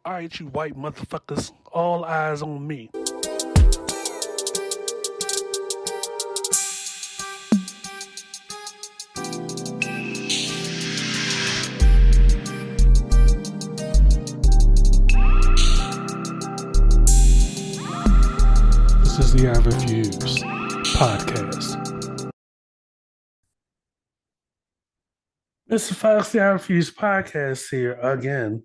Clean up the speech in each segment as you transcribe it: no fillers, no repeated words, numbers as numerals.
All right, you white motherfuckers, all eyes on me. This is the I Refuse podcast. Mr. Fox, the I Refuse podcast here again.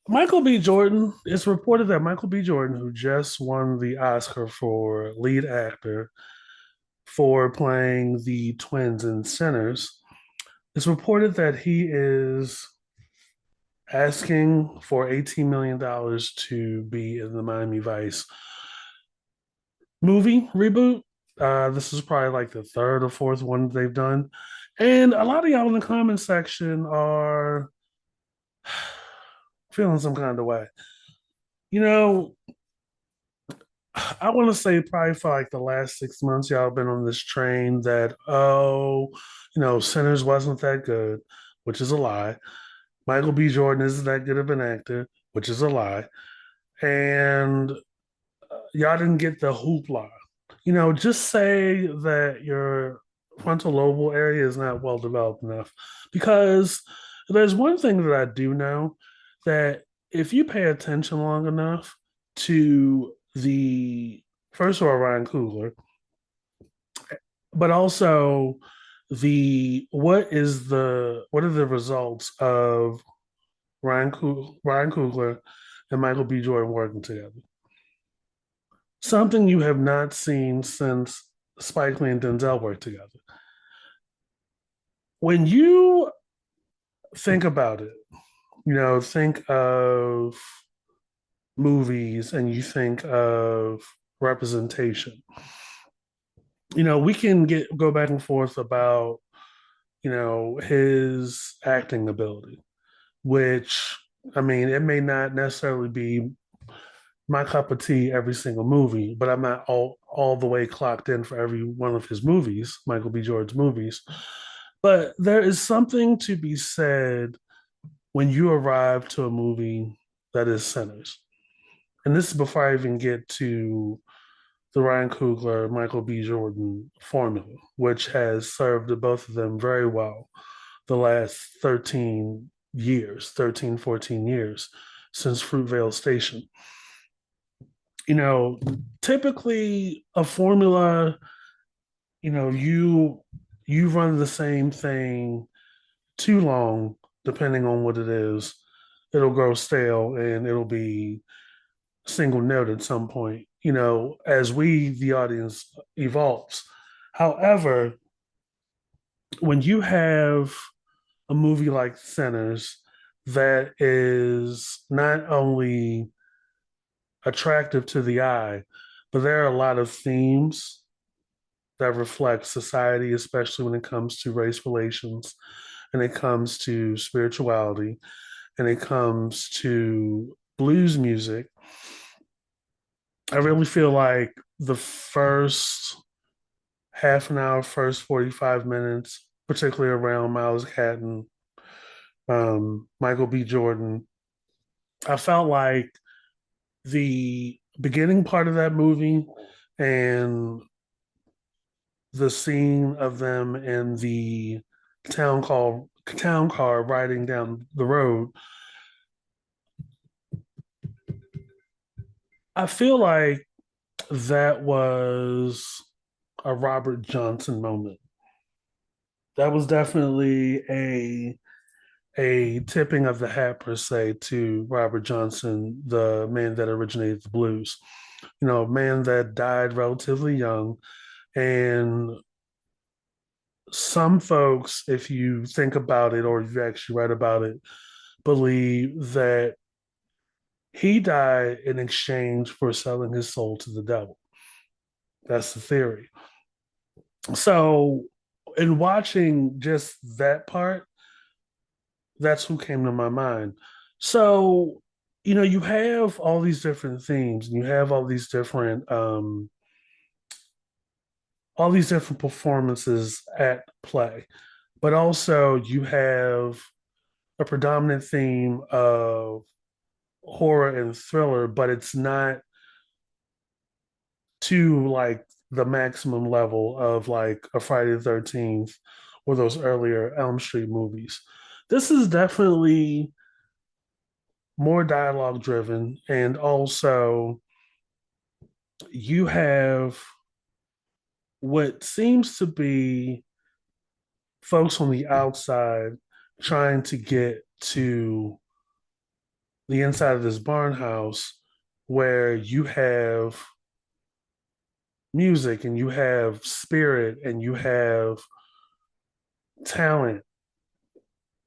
Michael B. Jordan, it's reported that Michael B. Jordan, who just won the Oscar for lead actor for playing the twins in Sinners, it's reported that he is asking for $18 million to be in the Miami Vice movie reboot. This is probably like the third or fourth one they've done. And a lot of y'all in the comment section are feeling some kind of way. You know, I want to say probably for like the last 6 months, y'all been on this train that, Sinners wasn't that good, which is a lie. Michael B. Jordan isn't that good of an actor, which is a lie. And y'all didn't get the hoopla. Just say that your frontal lobe area is not well developed enough. Because there's one thing that I do know that if you pay attention long enough to the first of all Ryan Coogler, but also what are the results of Ryan Coogler and Michael B. Jordan working together? Something you have not seen since Spike Lee and Denzel worked together. When you think about it, think of movies and you think of representation. We can go back and forth about, his acting ability, which I mean, it may not necessarily be my cup of tea every single movie, but I'm not all the way clocked in for every one of his movies, Michael B. Jordan's movies. But there is something to be said when you arrive to a movie that is Sinners. And this is before I even get to the Ryan Coogler, Michael B. Jordan formula, which has served both of them very well the last 14 years since Fruitvale Station. Typically a formula, you run the same thing too long, depending on what it is, it'll grow stale and it'll be single note at some point, as we, the audience, evolves. However, when you have a movie like Sinners that is not only attractive to the eye, but there are a lot of themes that reflect society, especially when it comes to race relations and it comes to spirituality and it comes to blues music. I really feel like the first half an hour, first 45 minutes, particularly around Miles Catton, Michael B. Jordan, I felt like the beginning part of that movie and the scene of them in the town car riding down the road, I feel like that was a Robert Johnson moment. That was definitely a tipping of the hat per se to Robert Johnson, the man that originated the blues. A man that died relatively young. And some folks, if you think about it or you actually read about it, believe that he died in exchange for selling his soul to the devil. That's the theory. So, in watching just that part, that's who came to my mind. So, you have all these different themes and you have all these different performances at play, but also you have a predominant theme of horror and thriller, but it's not to like the maximum level of like a Friday the 13th or those earlier Elm Street movies. This is definitely more dialogue driven, and also you have what seems to be folks on the outside trying to get to the inside of this barn house where you have music and you have spirit and you have talent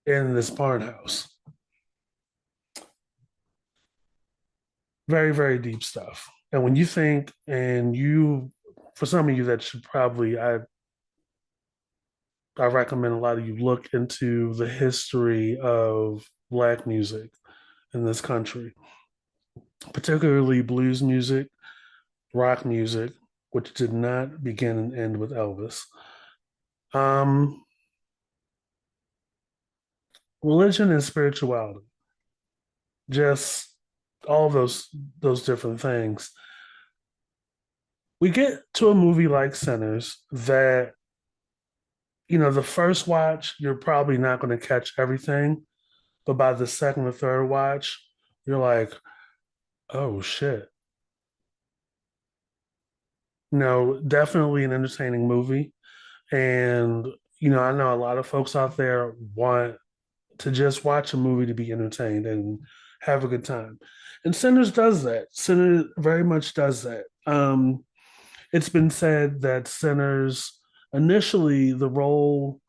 in this barn house. Very, very deep stuff. And when you think, and you, for some of you that should probably, I recommend a lot of you look into the history of Black music in this country, particularly blues music, rock music, which did not begin and end with Elvis. Um, Religion and spirituality, just all those different things. We get to a movie like Sinners that, the first watch, you're probably not going to catch everything, but by the second or third watch, you're like, oh shit. Definitely an entertaining movie. And, I know a lot of folks out there want to just watch a movie to be entertained and have a good time. And Sinners does that. Sinners very much does that. It's been said that Sinners initially the dual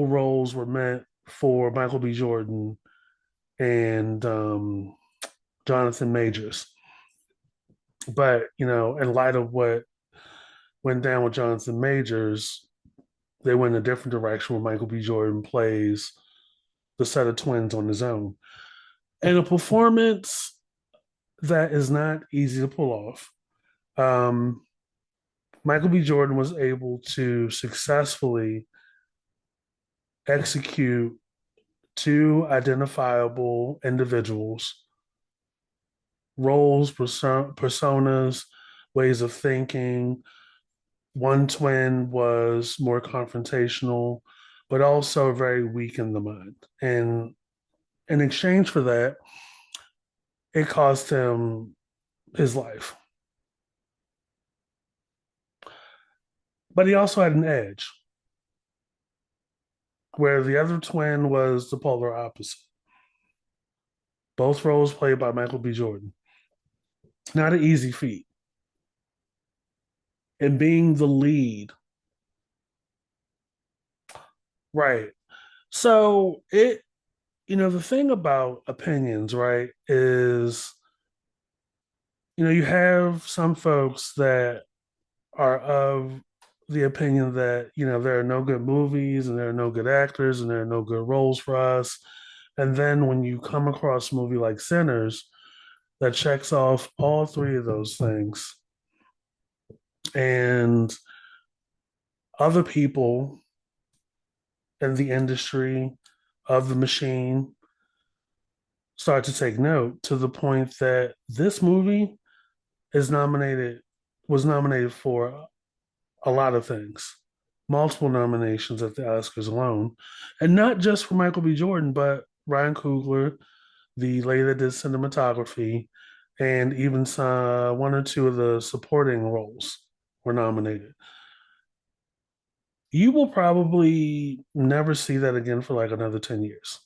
roles were meant for Michael B. Jordan and Jonathan Majors. But, in light of what went down with Jonathan Majors, they went in a different direction where Michael B. Jordan plays the set of twins on his own. And a performance that is not easy to pull off. Um, Michael B. Jordan was able to successfully execute two identifiable individuals, roles, personas, ways of thinking. One twin was more confrontational, but also very weak in the mind. And in exchange for that, it cost him his life. But he also had an edge where the other twin was the polar opposite. Both roles played by Michael B. Jordan. Not an easy feat. And being the lead, right? So the thing about opinions, right, is, you have some folks that are of the opinion that, there are no good movies and there are no good actors and there are no good roles for us. And then when you come across a movie like Sinners that checks off all three of those things, and other people in the industry of the machine start to take note to the point that this movie is nominated was nominated for a lot of things, multiple nominations at the Oscars alone, and not just for Michael B. Jordan, but Ryan Coogler, the lady that did cinematography, and even one or two of the supporting roles were nominated. You will probably never see that again for like another 10 years.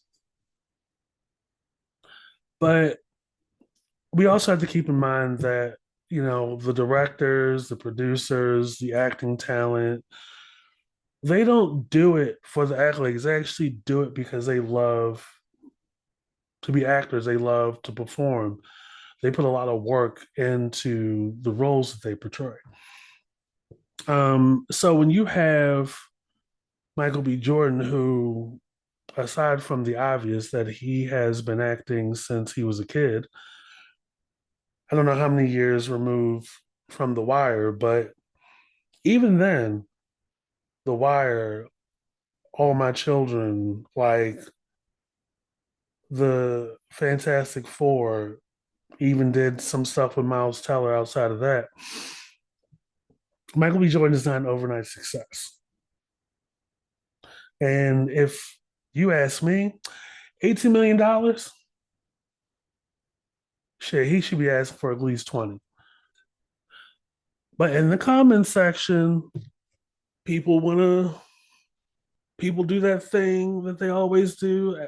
But we also have to keep in mind that, the directors, the producers, the acting talent, they don't do it for the accolades. They actually do it because they love to be actors. They love to perform. They put a lot of work into the roles that they portray. So when you have Michael B. Jordan, who, aside from the obvious that he has been acting since he was a kid, I don't know how many years removed from The Wire, but even then, The Wire, All My Children, like the Fantastic Four, even did some stuff with Miles Teller outside of that. Michael B. Jordan is not an overnight success. And if you ask me, $18 million, shit, he should be asking for at least 20. But in the comments section, people want to, people do that thing that they always do.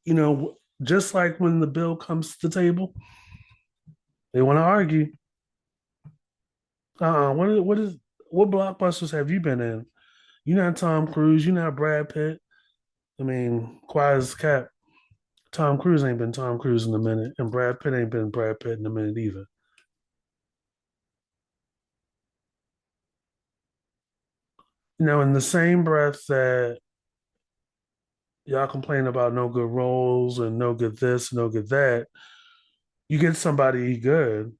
You know, just like when the bill comes to the table, they want to argue. What blockbusters have you been in? You're not Tom Cruise. You're not Brad Pitt. I mean, quiet as cat. Tom Cruise ain't been Tom Cruise in a minute, and Brad Pitt ain't been Brad Pitt in a minute either. You know, in the same breath that y'all complain about no good roles and no good this, no good that, you get somebody good,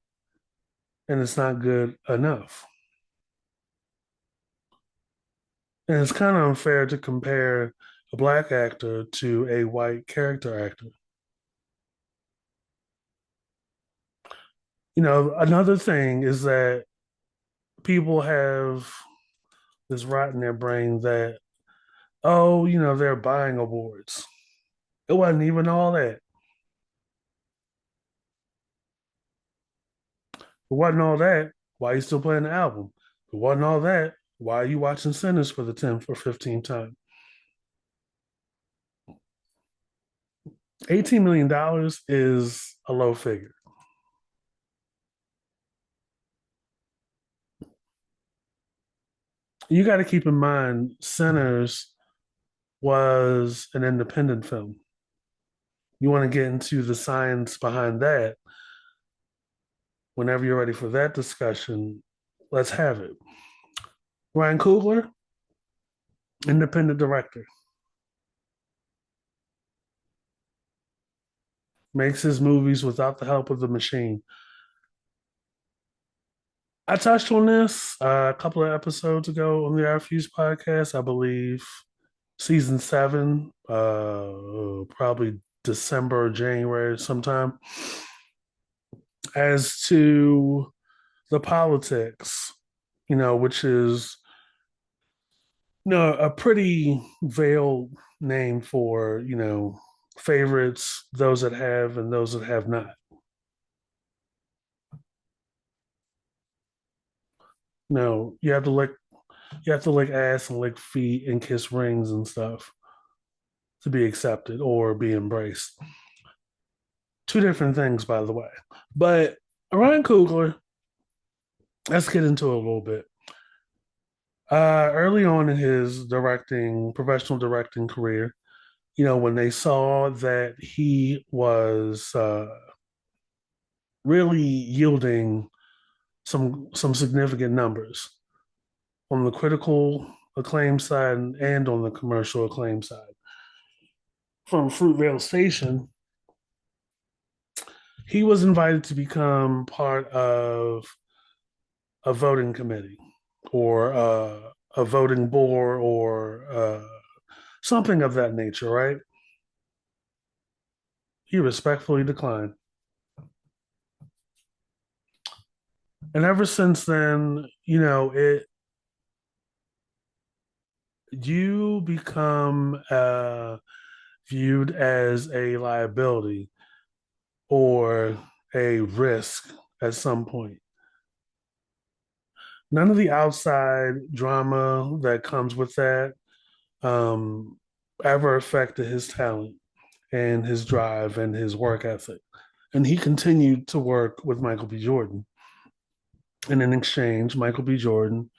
and it's not good enough. And it's kind of unfair to compare a black actor to a white character actor. You know, another thing is that people have this rot in their brain that, oh, you know, they're buying awards. It wasn't even all that. It wasn't all that. Why are you still playing the album? It wasn't all that. Why are you watching Sinners for the 10th or 15th time? $18 million is a low figure. You got to keep in mind, Sinners was an independent film. You want to get into the science behind that. Whenever you're ready for that discussion, let's have it. Ryan Coogler, independent director, makes his movies without the help of the machine. I touched on this a couple of episodes ago on the Refuse podcast, I believe, season 7, probably December or January sometime, as to the politics, you know, which is, you know, a pretty veiled name for, you know, favorites, those that have and those that have not. No, you have to lick ass and lick feet and kiss rings and stuff to be accepted or be embraced. Two different things, by the way. But Ryan Coogler, let's get into it a little bit. Early on in his professional directing career, you know, when they saw that he was really yielding some significant numbers on the critical acclaim side and on the commercial acclaim side. From Fruitvale Station, he was invited to become part of a voting committee or a voting board or something of that nature, right? He respectfully declined. And ever since then, you know, you become viewed as a liability or a risk at some point. None of the outside drama that comes with that um, ever affected his talent and his drive and his work ethic. And he continued to work with Michael B. Jordan. And in exchange, Michael B. Jordan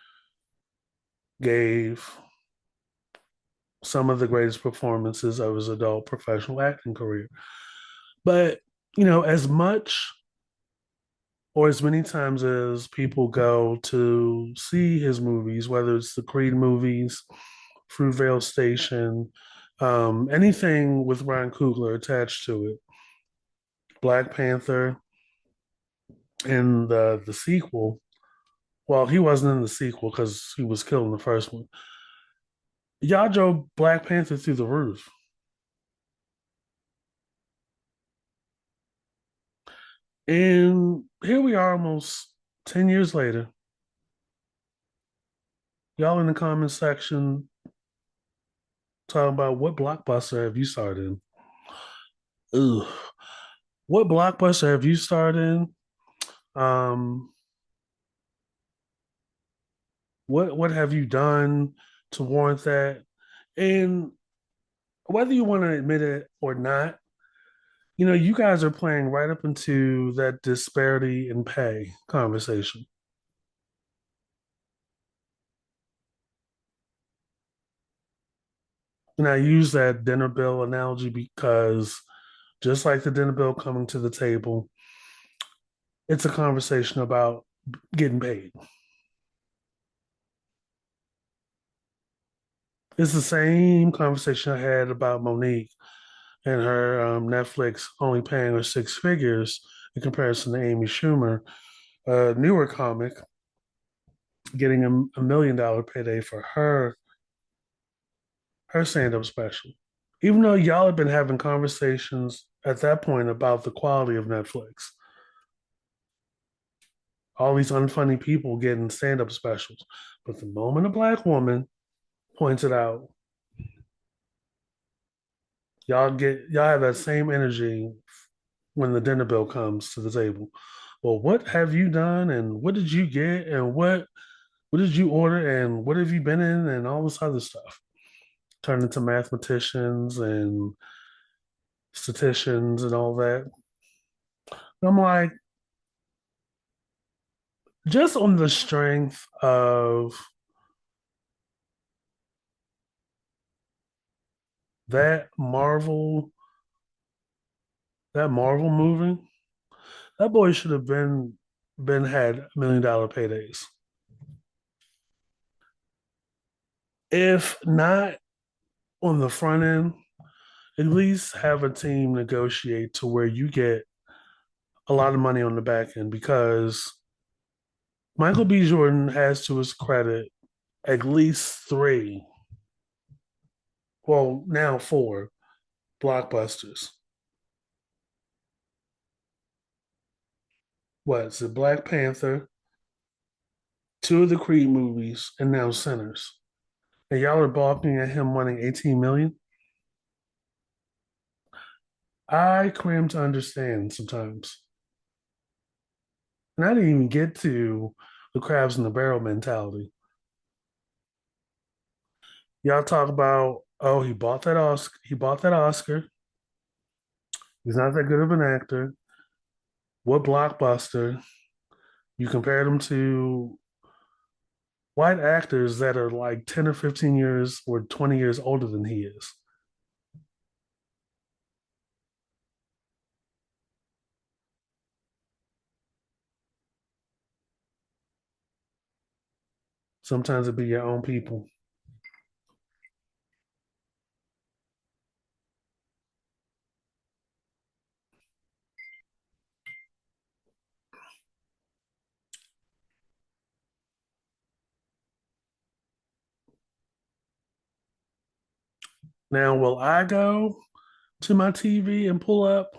gave some of the greatest performances of his adult professional acting career. But, you know, as much or as many times as people go to see his movies, whether it's the Creed movies, Fruitvale Station, anything with Ryan Coogler attached to it, Black Panther, and the sequel. Well, he wasn't in the sequel because he was killed in the first one. Y'all drove Black Panther through the roof. And here we are almost 10 years later. Y'all in the comment section talking about what blockbuster have you started in? Ugh. What blockbuster have you started in? Um, what have you done to warrant that? And whether you want to admit it or not, you guys are playing right up into that disparity in pay conversation. And I use that dinner bill analogy because just like the dinner bill coming to the table, it's a conversation about getting paid. It's the same conversation I had about Monique and her Netflix only paying her six figures in comparison to Amy Schumer, a newer comic, getting $1 million payday for her stand up special. Even though y'all have been having conversations at that point about the quality of Netflix, all these unfunny people getting stand up specials. But the moment a black woman points it out, y'all have that same energy when the dinner bill comes to the table. Well, what have you done and what did you get and what did you order and what have you been in and all this other stuff? Turn into mathematicians and statisticians and all that. I'm like, just on the strength of that Marvel, that Marvel movie, that boy should have been had $1 million paydays. If not on the front end, at least have a team negotiate to where you get a lot of money on the back end because Michael B. Jordan has to his credit at least three, well, now four blockbusters. What's it? Black Panther, two of the Creed movies, and now Sinners. And y'all are balking at him wanting 18 million. I cram to understand sometimes. And I didn't even get to the crabs in the barrel mentality. Y'all talk about, oh, he bought that Oscar. He's not that good of an actor. What blockbuster? You compared him to white actors that are like 10 or 15 years or 20 years older than he is. Sometimes it be your own people. Now, will I go to my TV and pull up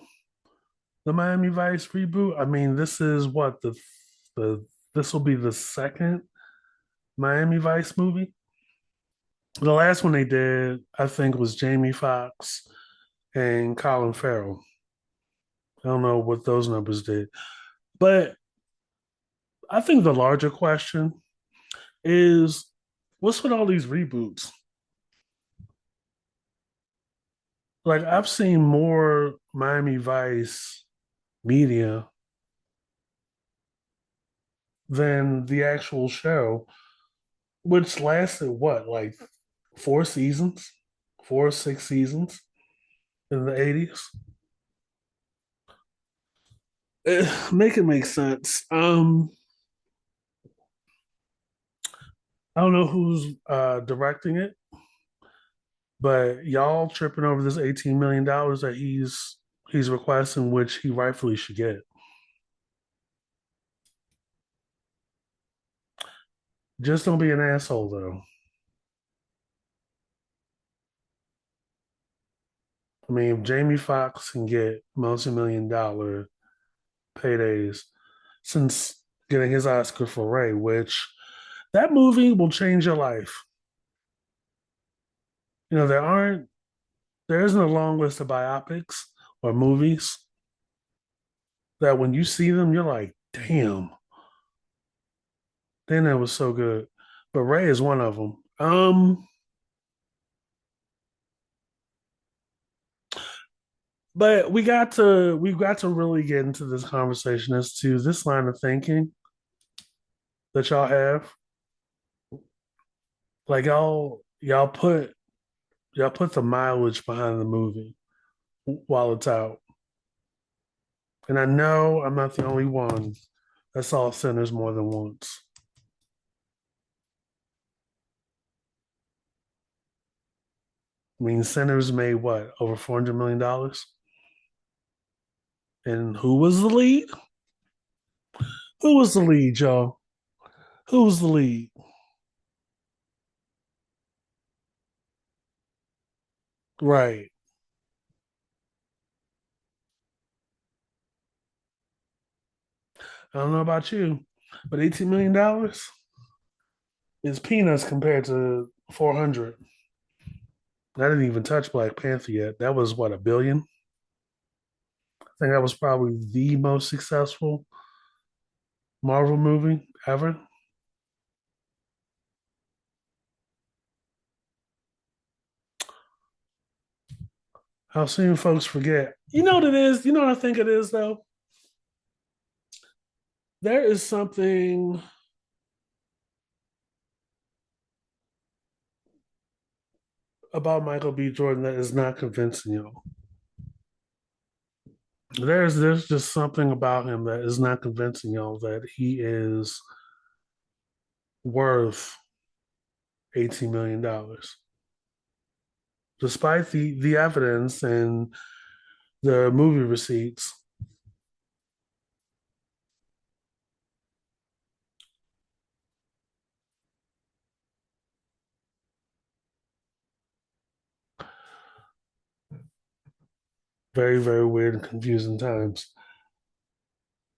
the Miami Vice reboot? I mean, this is what the this will be the second Miami Vice movie. The last one they did, I think, was Jamie Foxx and Colin Farrell. I don't know what those numbers did, but I think the larger question is, what's with all these reboots? Like I've seen more Miami Vice media than the actual show, which lasted what, like 4 seasons, 4 or 6 seasons in the 80s. Make it make sense. I don't know who's directing it, but y'all tripping over this $18 million that he's requesting, which he rightfully should get. Just don't be an asshole though. I mean, if Jamie Foxx can get multi-million dollar paydays since getting his Oscar for Ray, which that movie will change your life. You know, there isn't a long list of biopics or movies that when you see them, you're like, damn, damn, that was so good. But Ray is one of them. But we got to really get into this conversation as to this line of thinking that y'all have. Like y'all put the mileage behind the movie while it's out. And I know I'm not the only one that saw Sinners more than once. I mean, Sinners made what, over $400 million? And who was the lead? Who was the lead, y'all? Who was the lead? Right. I don't know about you, but $18 million is peanuts compared to 400. I didn't even touch Black Panther yet. That was what, a billion? I think that was probably the most successful Marvel movie ever. How soon folks forget. You know what it is? You know what I think it is though? There is something about Michael B. Jordan that is not convincing you. There's just something about him that is not convincing y'all that he is worth $18 million, despite the evidence and the movie receipts. Very very weird and confusing times,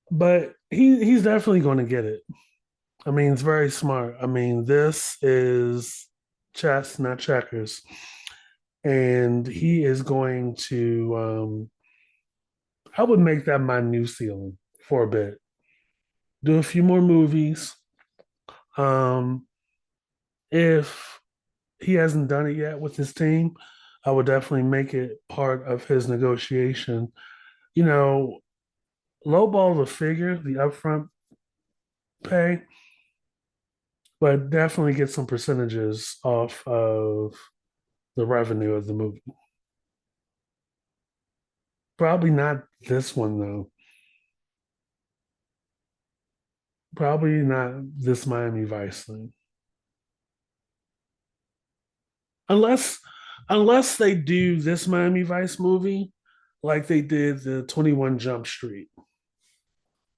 but he's definitely going to get it. I mean, it's very smart. I mean, this is chess, not checkers, and he is going to. I would make that my new ceiling for a bit. Do a few more movies. Um, if he hasn't done it yet with his team, I would definitely make it part of his negotiation. You know, lowball the figure, the upfront pay, but definitely get some percentages off of the revenue of the movie. Probably not this one though. Probably not this Miami Vice thing. Unless unless they do this Miami Vice movie like they did the 21 Jump Street.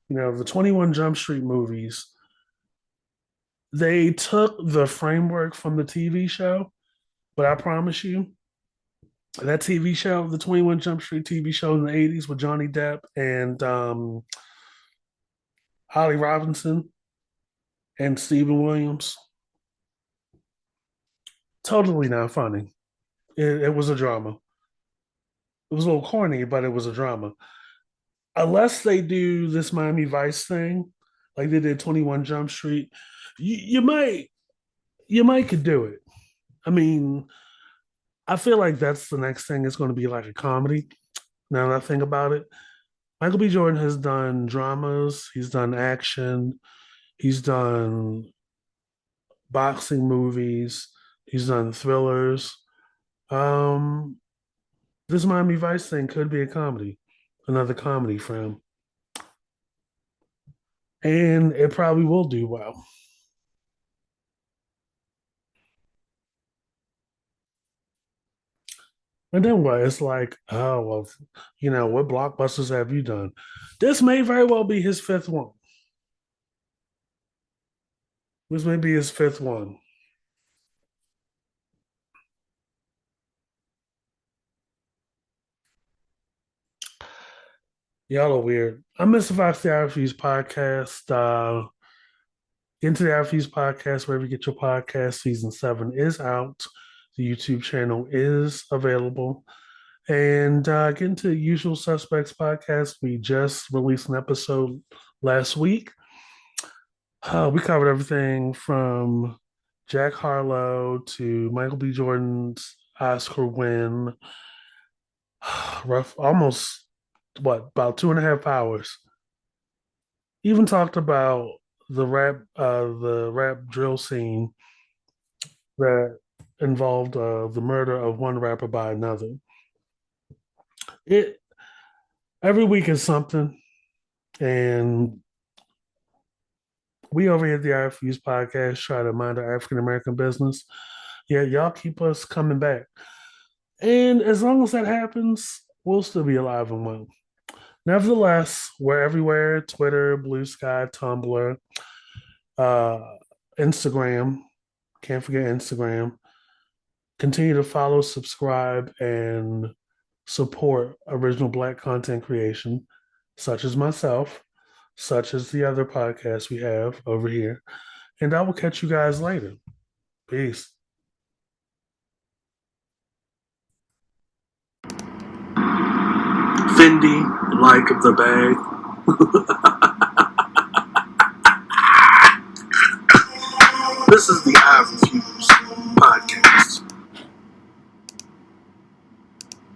You know, the 21 Jump Street movies, they took the framework from the TV show, but I promise you, that TV show, the 21 Jump Street TV show in the 80s with Johnny Depp and Holly Robinson and Stephen Williams, totally not funny. It was a drama. It was a little corny, but it was a drama. Unless they do this Miami Vice thing, like they did 21 Jump Street, you might could do it. I mean, I feel like that's the next thing. It's going to be like a comedy. Now that I think about it, Michael B. Jordan has done dramas. He's done action. He's done boxing movies. He's done thrillers. Um, this Miami Vice thing could be a comedy, another comedy for him, and it probably will do well. And then what? It's like, oh well, what blockbusters have you done? This may very well be his fifth one. This may be his fifth one. Y'all are weird. I'm Mr. Fox, the Refuse podcast. Get into the Refuse podcast wherever you get your podcast. Season 7 is out. The YouTube channel is available. And get into the Usual Suspects podcast. We just released an episode last week. We covered everything from Jack Harlow to Michael B. Jordan's Oscar win. Rough, almost about 2.5 hours. Even talked about the rap drill scene that involved the murder of one rapper by another. It every week is something, and we over here at the IFU's podcast try to mind our African American business. Yeah, y'all keep us coming back, and as long as that happens, we'll still be alive and well. Nevertheless, we're everywhere: Twitter, Blue Sky, Tumblr, uh, Instagram. Can't forget Instagram. Continue to follow, subscribe, and support original Black content creation, such as myself, such as the other podcasts we have over here. And I will catch you guys later. Peace. Fendi, like the bag.